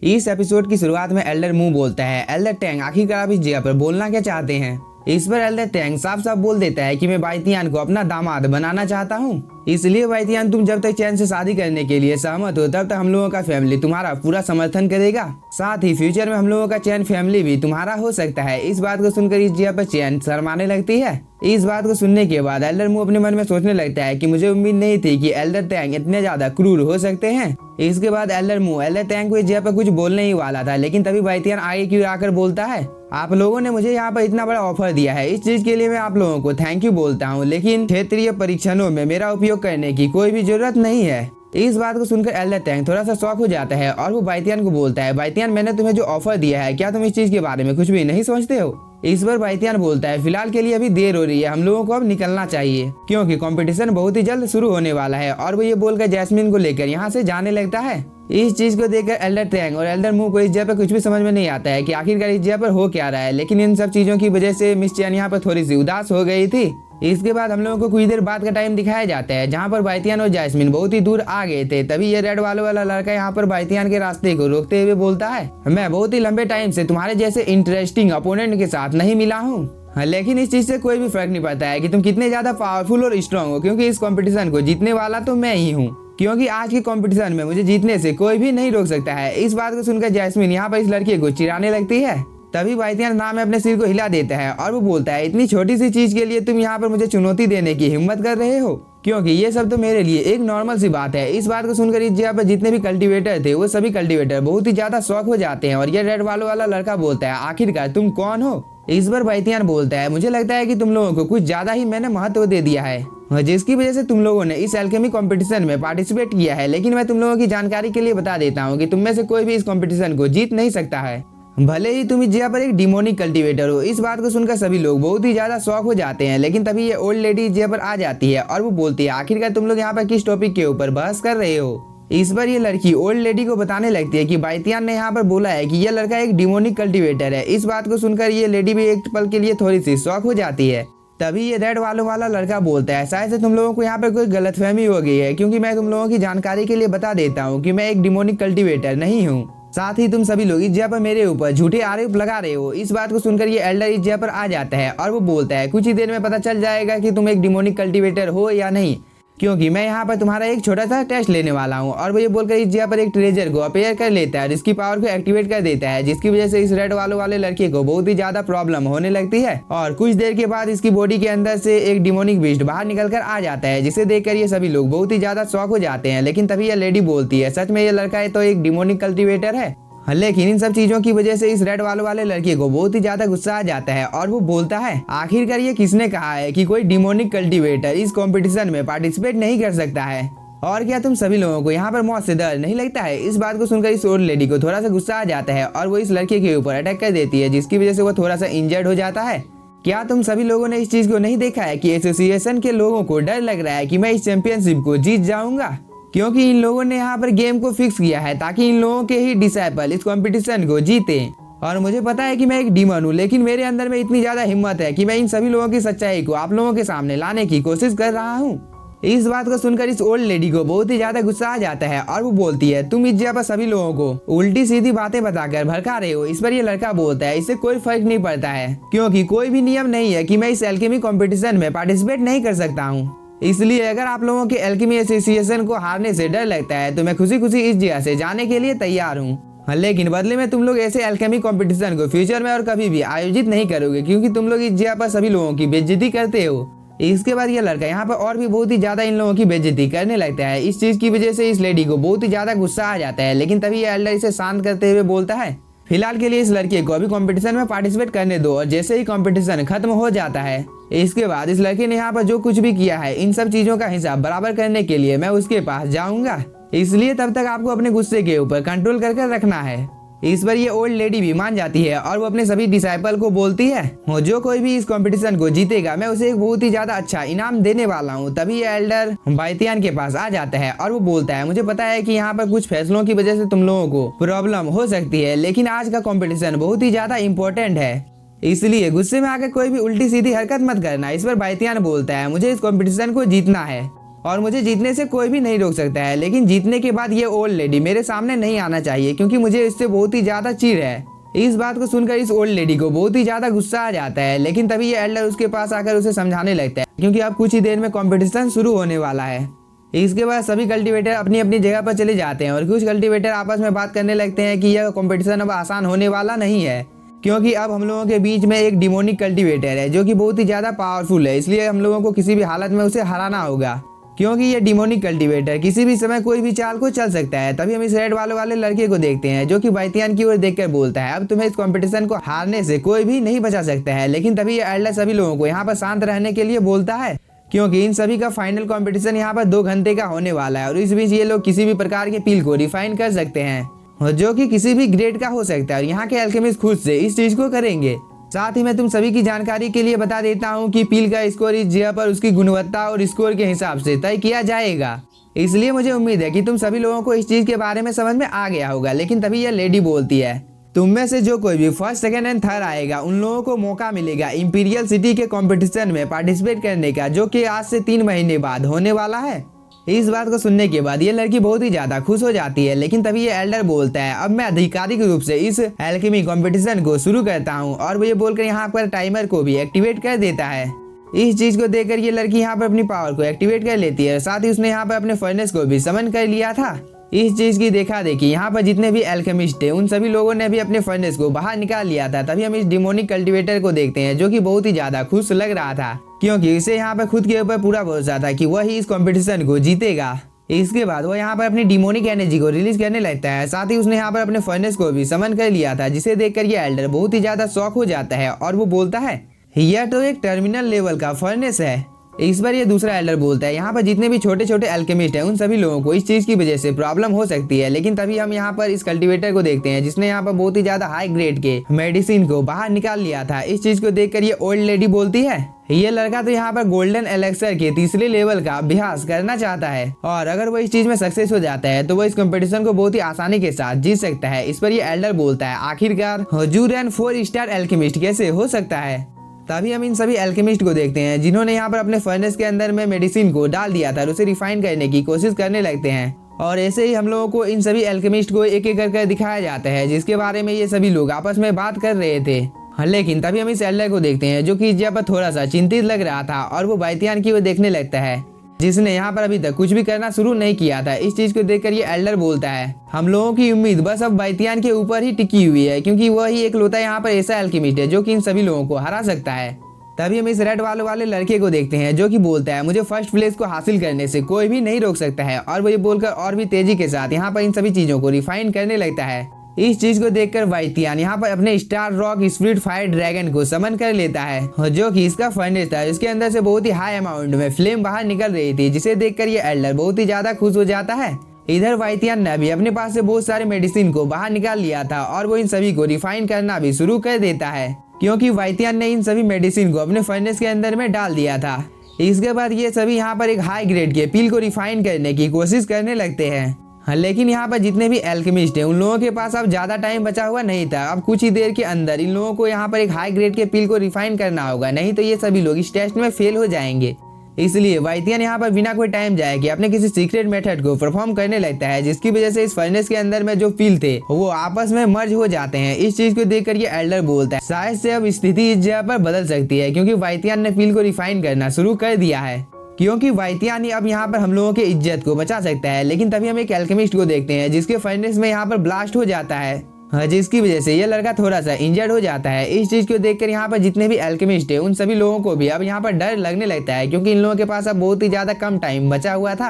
इस एपिसोड की शुरुआत में एल्डर मू बोलता है। एल्डर टैंग आखिरकार आप इस जगह पर बोलना क्या चाहते हैं। इस पर एल्डर टैंग साफ साफ बोल देता है कि मैं बाइतियान को अपना दामाद बनाना चाहता हूँ, इसलिए बाइतियान तुम जब तक चैन से शादी करने के लिए सहमत हो तब तक हम लोगों का फैमिली तुम्हारा पूरा समर्थन करेगा। साथ ही फ्यूचर में हम लोगों का चैन फैमिली भी तुम्हारा हो सकता है। इस बात को सुनकर इस जगह पर चैन शर्माने लगती है। इस बात को सुनने के बाद एल्डर मू अपने मन में सोचने लगता है कि मुझे उम्मीद नहीं थी कि एल्डर टैंग इतने ज्यादा क्रूर हो सकते हैं। इसके बाद एल्डर मू एल्डर टैंग को इस जगह पर कुछ बोलने ही वाला था, लेकिन तभी बाइतियान आगे क्यों आकर बोलता है, आप लोगों ने मुझे यहाँ पर इतना बड़ा ऑफर दिया है, इस चीज के लिए मैं आप लोगों को थैंक यू बोलता हूँ, लेकिन क्षेत्रीय परीक्षणों में मेरा उपयोग करने की कोई भी जरूरत नहीं है। इस बात को सुनकर एल्डर टैंग थोड़ा सा शॉक हो जाता है और वो बाइतियान को बोलता है, बाइतियान मैंने तुम्हें जो ऑफर दिया है क्या तुम इस चीज के बारे में कुछ भी नहीं सोचते हो। इस पर बाइतियान बोलता है, फिलहाल के लिए अभी देर हो रही है, हम लोगों को अब निकलना चाहिए क्योंकि कंपटीशन बहुत ही जल्द शुरू होने वाला है। और वो ये बोलकर जैस्मिन को लेकर यहाँ से जाने लगता है। इस चीज को देखकर एल्डर टैंग और एल्डर मू को इस जगह पर कुछ भी समझ में नहीं आता है कि आखिरकार इस जगह पर हो क्या रहा है, लेकिन इन सब चीजों की वजह से मिस चैन यहाँ पर थोड़ी सी उदास हो गई थी। इसके बाद हम लोगों को कुछ देर बाद का टाइम दिखाया जाता है जहाँ पर बाइतियान और जैस्मिन बहुत ही दूर आ गए थे। तभी ये रेड वाला लड़का यहाँ पर बाइतियान के रास्ते को रोकते हुए बोलता है, मैं बहुत ही लंबे टाइम से तुम्हारे जैसे इंटरेस्टिंग अपोनेंट के साथ नहीं मिला हूँ, लेकिन इस चीज से कोई भी फर्क नहीं पड़ता है कि तुम कितने ज्यादा पावरफुल और स्ट्रांग हो, क्योंकि इस कंपटीशन को जीतने वाला तो मैं ही हूँ, क्योंकि आज के कंपटीशन में मुझे जीतने से कोई भी नहीं रोक सकता है। इस बात को सुनकर जैस्मिन यहाँ पर इस लड़के को चिढ़ाने लगती है। तभी बाइतियान नाम में अपने सिर को हिला देता है और वो बोलता है, इतनी छोटी सी चीज के लिए तुम यहाँ पर मुझे चुनौती देने की हिम्मत कर रहे हो, क्योंकि ये सब तो मेरे लिए एक नॉर्मल सी बात है। इस बात को सुनकर इस जगह पर जितने भी कल्टीवेटर थे वो सभी कल्टीवेटर बहुत ही ज्यादा शौक हो जाते हैं। और ये रेड वाला लड़का बोलता है, आखिरकार तुम कौन हो। इस बार बाइतियान बोलता है, मुझे लगता है कि तुम लोगों को कुछ ज्यादा ही मैंने महत्व दे दिया है, जिसकी वजह से तुम लोगों ने इस एल्केमी कंपटीशन में पार्टिसिपेट किया है। लेकिन मैं तुम लोगों की जानकारी के लिए बता देता हूँ कि तुम में से कोई भी इस कंपटीशन को जीत नहीं सकता है, भले ही तुम इस जगह पर एक डिमोनिक कल्टीवेटर हो। इस बात को सुनकर सभी लोग बहुत ही ज्यादा शौक हो जाते हैं। लेकिन तभी ये ओल्ड लेडी इस जगह पर आ जाती है और वो बोलती है, आखिरकार तुम लोग यहाँ पर किस टॉपिक के ऊपर बहस कर रहे हो। इस पर ये लड़की ओल्ड लेडी को बताने लगती है कि बाइतियान ने यहाँ पर बोला है कि यह लड़का एक डिमोनिक कल्टीवेटर है। इस बात को सुनकर ये लेडी भी एक पल के लिए थोड़ी सी शौक हो जाती है। तभी ये रेड वाला लड़का बोलता है, शायद से तुम लोगों को यहाँ पर कोई गलतफहमी हो गई है, क्योंकि मैं तुम लोगों की जानकारी के लिए बता देता हूँ कि मैं एक डिमोनिक कल्टीवेटर नहीं हूँ। साथ ही तुम सभी लोग इस जगह पर मेरे ऊपर झूठे आरोप लगा रहे हो। इस बात को सुनकर ये एल्डर इस जगह पर आ जाता है और वो बोलता है, कुछ ही देर में पता चल जाएगा कि तुम एक डिमोनिक कल्टीवेटर हो या नहीं, क्योंकि मैं यहाँ पर तुम्हारा एक छोटा सा टेस्ट लेने वाला हूँ। और वो ये बोलकर इस जगह पर एक ट्रेजर को अपेयर कर लेता है, जिसकी पावर को एक्टिवेट कर देता है, जिसकी वजह से इस रेड वाले लड़के को बहुत ही ज्यादा प्रॉब्लम होने लगती है। और कुछ देर के बाद इसकी बॉडी के अंदर से एक डिमोनिक बीस्ट बाहर निकल कर आ जाता है, जिसे देखकर ये सभी लोग बहुत ही ज्यादा शॉक हो जाते हैं। लेकिन तभी यह लेडी बोलती है, सच में ये लड़का तो एक डिमोनिक कल्टीवेटर है। लेकिन इन सब चीजों की वजह से इस रेड वाले लड़के को बहुत ही ज्यादा गुस्सा आ जाता है और वो बोलता है, आखिरकार ये किसने कहा है कि कोई डिमोनिक कल्टीवेटर इस कंपटीशन में पार्टिसिपेट नहीं कर सकता है, और क्या तुम सभी लोगों को यहाँ पर मौत से डर नहीं लगता है। इस बात को सुनकर इस ओल्ड लेडी को थोड़ा सा गुस्सा आ जाता है और वो इस लड़के के ऊपर अटैक कर देती है, जिसकी वजह से वो थोड़ा सा इंजर्ड हो जाता है। क्या तुम सभी लोगों ने इस चीज को नहीं देखा है कि एसोसिएशन के लोगों को डर लग रहा है कि मैं इस चैंपियनशिप को जीत जाऊंगा, क्योंकि इन लोगों ने यहाँ पर गेम को फिक्स किया है ताकि इन लोगों के ही डिसाइपल इस कंपटीशन को जीते। और मुझे पता है कि मैं एक डीमन हूँ, लेकिन मेरे अंदर में इतनी ज्यादा हिम्मत है कि मैं इन सभी लोगों की सच्चाई को आप लोगों के सामने लाने की कोशिश कर रहा हूँ। इस बात को सुनकर इस ओल्ड लेडी को बहुत ही ज्यादा गुस्सा आ जाता है और वो बोलती है, तुम इस जगह पर सभी लोगों को उल्टी सीधी बातें बताकर भड़का रहे हो। इस पर ये लड़का बोलता है, इससे कोई फर्क नहीं पड़ता है, क्योंकि कोई भी नियम नहीं है कि मैं इस एल्केमी कंपटीशन में पार्टिसिपेट नहीं कर सकता हूँ। इसलिए अगर आप लोगों के एल्केमी एसोसिएशन को हारने से डर लगता है तो मैं खुशी खुशी इस जगह से जाने के लिए तैयार हूँ, लेकिन बदले में तुम लोग ऐसे एल्केमी कंपटीशन को फ्यूचर में और कभी भी आयोजित नहीं करोगे, क्योंकि तुम लोग इस जगह पर सभी लोगों की बेइज्जती करते हो। इसके बाद ये लड़का यहाँ पर और भी बहुत ही ज्यादा इन लोगों की बेइज्जती करने लगता है। इस चीज की वजह से इस लेडी को बहुत ही ज्यादा गुस्सा आ जाता है। लेकिन तभी ये एल्डर इसे शांत करते हुए बोलता है, फिलहाल के लिए इस लड़के को अभी कंपटीशन में पार्टिसिपेट करने दो, और जैसे ही कंपटीशन खत्म हो जाता है इसके बाद इस लड़के ने यहाँ पर जो कुछ भी किया है इन सब चीजों का हिसाब बराबर करने के लिए मैं उसके पास जाऊंगा। इसलिए तब तक आपको अपने गुस्से के ऊपर कंट्रोल करके रखना है। इस पर ये ओल्ड लेडी भी मान जाती है और वो अपने सभी डिसाइपल को बोलती है, जो कोई भी इस कंपटीशन को जीतेगा मैं उसे एक बहुत ही ज्यादा अच्छा इनाम देने वाला हूँ। तभी ये एल्डर बाइतियान के पास आ जाता है और वो बोलता है, मुझे पता है कि यहाँ पर कुछ फैसलों की वजह से तुम लोगों को प्रॉब्लम हो सकती है, लेकिन आज का कंपटीशन बहुत ही ज्यादा इम्पोर्टेंट है, इसलिए गुस्से में आकर कोई भी उल्टी सीधी हरकत मत करना। इस पर बाइतियान बोलता है, मुझे इस कंपटीशन को जीतना है और मुझे जीतने से कोई भी नहीं रोक सकता है। लेकिन जीतने के बाद ये ओल्ड लेडी मेरे सामने नहीं आना चाहिए क्योंकि मुझे इससे बहुत ही ज्यादा चिढ़ है। इस बात को सुनकर इस ओल्ड लेडी को बहुत ही ज्यादा गुस्सा आ जाता है। लेकिन तभी ये एल्डर उसके पास आकर उसे समझाने लगता है क्योंकि अब कुछ ही देर में कंपटीशन शुरू होने वाला है। इसके बाद सभी कल्टीवेटर अपनी अपनी जगह पर चले जाते हैं और कुछ कल्टीवेटर आपस में बात करने लगते हैं कि यह कंपटीशन अब आसान होने वाला नहीं है क्योंकि अब हम लोगों के बीच में एक डिमोनिक कल्टीवेटर है जो कि बहुत ही ज्यादा पावरफुल है। इसलिए हम लोगों को किसी भी हालत में उसे हराना होगा क्योंकि ये डिमोनिक कल्टीवेटर किसी भी समय कोई भी चाल को चल सकता है। तभी हम इस रेड वाले लड़के को देखते हैं जो कि बाइतियान की ओर देखकर बोलता है अब तुम्हें इस कंपटीशन को हारने से कोई भी नहीं बचा सकता है। लेकिन तभी ये एल्डर सभी लोगों को यहाँ पर शांत रहने के लिए बोलता है क्योंकि इन सभी का फाइनल कंपटीशन यहाँ पर 2 घंटे का होने वाला है और इस बीच ये लोग किसी भी प्रकार के पील को रिफाइन कर सकते हैं जो कि किसी भी ग्रेड का हो सकता है और यहाँ के अल्केमिस्ट खुद से इस चीज को करेंगे। साथ ही मैं तुम सभी की जानकारी के लिए बता देता हूँ कि पील का स्कोर इस जगह पर उसकी गुणवत्ता और स्कोर के हिसाब से तय किया जाएगा। इसलिए मुझे उम्मीद है कि तुम सभी लोगों को इस चीज के बारे में समझ में आ गया होगा। लेकिन तभी यह लेडी बोलती है तुम में से जो कोई भी फर्स्ट सेकंड एंड थर्ड आएगा उन लोगों को मौका मिलेगा इंपीरियल सिटी के कंपटीशन में पार्टिसिपेट करने का जो कि आज से 3 महीने बाद होने वाला है। इस बात को सुनने के बाद ये लड़की बहुत ही ज्यादा खुश हो जाती है। लेकिन तभी ये एल्डर बोलता है अब मैं आधिकारिक रूप से इस एल्केमी कंपटीशन को शुरू करता हूँ और वो ये बोलकर यहाँ पर टाइमर को भी एक्टिवेट कर देता है। इस चीज को देखकर ये लड़की यहाँ पर अपनी पावर को एक्टिवेट कर लेती है। साथ ही उसने यहाँ पर अपने फर्नेस को भी समन कर लिया था। इस चीज की देखा देखी यहाँ पर जितने भी एल्केमिस्ट थे उन सभी लोगों ने भी अपने फर्नेस को बाहर निकाल लिया था। तभी हम इस डिमोनिक कल्टीवेटर को देखते हैं जो कि बहुत ही ज्यादा खुश लग रहा था क्योंकि इसे यहाँ पर खुद के ऊपर पूरा भरोसा था कि वह ही इस कंपटीशन को जीतेगा। इसके बाद वो यहाँ पर अपनी डिमोनिक एनर्जी को रिलीज करने लगता है। साथ ही उसने यहाँ पर अपने फर्नेस को भी समन कर लिया था जिसे देखकर ये एल्डर बहुत ही ज्यादा शॉक हो जाता है और वो बोलता है यह तो एक टर्मिनल लेवल का फर्नेस है। इस बार ये दूसरा एल्डर बोलता है यहाँ पर जितने भी छोटे छोटे एल्केमिस्ट हैं उन सभी लोगों को इस चीज की वजह से प्रॉब्लम हो सकती है। लेकिन तभी हम यहाँ पर इस कल्टीवेटर को देखते हैं जिसने यहाँ पर बहुत ही ज्यादा हाई ग्रेड के मेडिसिन को बाहर निकाल लिया था। इस चीज को देखकर ये ओल्ड लेडी बोलती है ये लड़का तो यहाँ पर गोल्डन एलेक्सर के 3रे लेवल का अभ्यास करना चाहता है और अगर वो इस चीज में सक्सेस हो जाता है तो वो इस कंपटीशन को बहुत ही आसानी के साथ जीत सकता है। इस पर ये एल्डर बोलता है आखिरकार हुजूर एंड 4 स्टार एल्केमिस्ट कैसे हो सकता है। तभी हम इन सभी एल्केमिस्ट को देखते हैं जिन्होंने यहाँ पर अपने फर्नेस के अंदर में मेडिसिन को डाल दिया था और उसे रिफाइन करने की कोशिश करने लगते हैं। और ऐसे ही हम लोगों को इन सभी एल्केमिस्ट को एक एक करके दिखाया जाता है जिसके बारे में ये सभी लोग आपस में बात कर रहे थे। लेकिन तभी हम इस एल्डर को देखते हैं जो कि इस जगह पर थोड़ा सा चिंतित लग रहा था और वो बाइतियान की ओर देखने लगता है जिसने यहाँ पर अभी तक कुछ भी करना शुरू नहीं किया था। इस चीज को देखकर ये एल्डर बोलता है हम लोगों की उम्मीद बस अब बाइतियान के ऊपर ही टिकी हुई है क्योंकि वह ही एकलौता यहाँ पर ऐसा एल्केमिस्ट है जो कि इन सभी लोगों को हरा सकता है। तभी हम इस रेड वाले लड़के को देखते हैं जो कि बोलता है मुझे फर्स्ट प्लेस को हासिल करने से कोई भी नहीं रोक सकता है और वो ये बोलकर और भी तेजी के साथ यहाँ पर इन सभी चीजों को रिफाइन करने लगता है। इस चीज को देखकर बाइतियान यहाँ पर अपने star rock spirit fire dragon को समन कर लेता है जो कि इसका फर्नेस था। इसके अंदर से बहुत ही हाई अमाउंट में फ्लेम बाहर निकल रही थी जिसे देखकर ये एल्डर बहुत ही ज्यादा खुश हो जाता है। इधर बाइतियान ने भी अपने पास से बहुत सारे मेडिसिन को बाहर निकाल लिया था और वो इन सभी को रिफाइन करना भी शुरू कर देता है क्योंकि बाइतियान ने इन सभी मेडिसिन को अपने फर्नेस के अंदर में डाल दिया था। इसके बाद ये सभी यहाँ पर एक हाई ग्रेड के पील को रिफाइन करने की कोशिश करने लगते हैं। लेकिन यहाँ पर जितने भी एल्केमिस्ट हैं उन लोगों के पास अब ज्यादा टाइम बचा हुआ नहीं था। अब कुछ ही देर के अंदर इन लोगों को यहाँ पर एक हाई ग्रेड के पील को रिफाइन करना होगा, नहीं तो ये सभी लोग इस टेस्ट में फेल हो जाएंगे। इसलिए बाइतियान यहाँ पर बिना कोई टाइम जाए कि अपने किसी सीक्रेट मेथड को परफॉर्म करने लगता है जिसकी वजह से इस फर्नेस के अंदर में जो पील थे वो आपस में मर्ज हो जाते हैं। इस चीज को देखकर ये एल्डर बोलता है शायद से अब स्थिति इस जगह पर बदल सकती है क्योंकि बाइतियान ने पील को रिफाइन करना शुरू कर दिया है क्योंकि बाइतियान ही अब यहाँ पर हम लोगों की इज्जत को बचा सकता है। लेकिन तभी हम एक एल्केमिस्ट को देखते हैं जिसके फर्नेस में यहाँ पर ब्लास्ट हो जाता है जिसकी वजह से ये लड़का थोड़ा सा इंजर्ड हो जाता है। इस चीज को देखकर यहाँ पर जितने भी एल्केमिस्ट है उन सभी लोगों को भी अब यहाँ पर डर लगने लगता है क्योंकि इन लोगों के पास अब बहुत ही ज्यादा कम टाइम बचा हुआ था।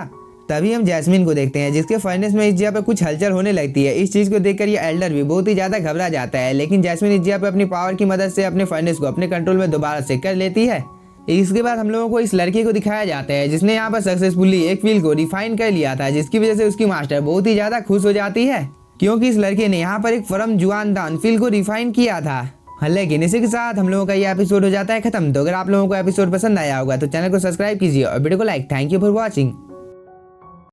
तभी हम जैस्मिन को देखते हैं जिसके फर्नेस में इस जगह पर कुछ हलचल होने लगती है। इस चीज को देखकर ये एल्डर भी बहुत ही ज्यादा घबरा जाता है। लेकिन जैस्मिन इस जगह पर अपनी पावर की मदद से अपने फर्नेस को अपने कंट्रोल में दोबारा से कर लेती है। इसके बाद हम लोगों को इस लड़के को दिखाया जाता है जिसने यहाँ पर सक्सेसफुली एक पील को रिफाइन कर लिया था जिसकी वजह से उसकी मास्टर बहुत ही ज्यादा खुश हो जाती है क्योंकि इस लड़के ने यहाँ पर एक फर्म जुआनदान फील को रिफाइन किया था। लेकिन इसी के साथ हम लोगों का ये एपिसोड हो जाता है खत्म। तो अगर आप लोगों को एपिसोड पसंद आया होगा तो चैनल को सब्सक्राइब कीजिए और वीडियो को like. Thank you for watching.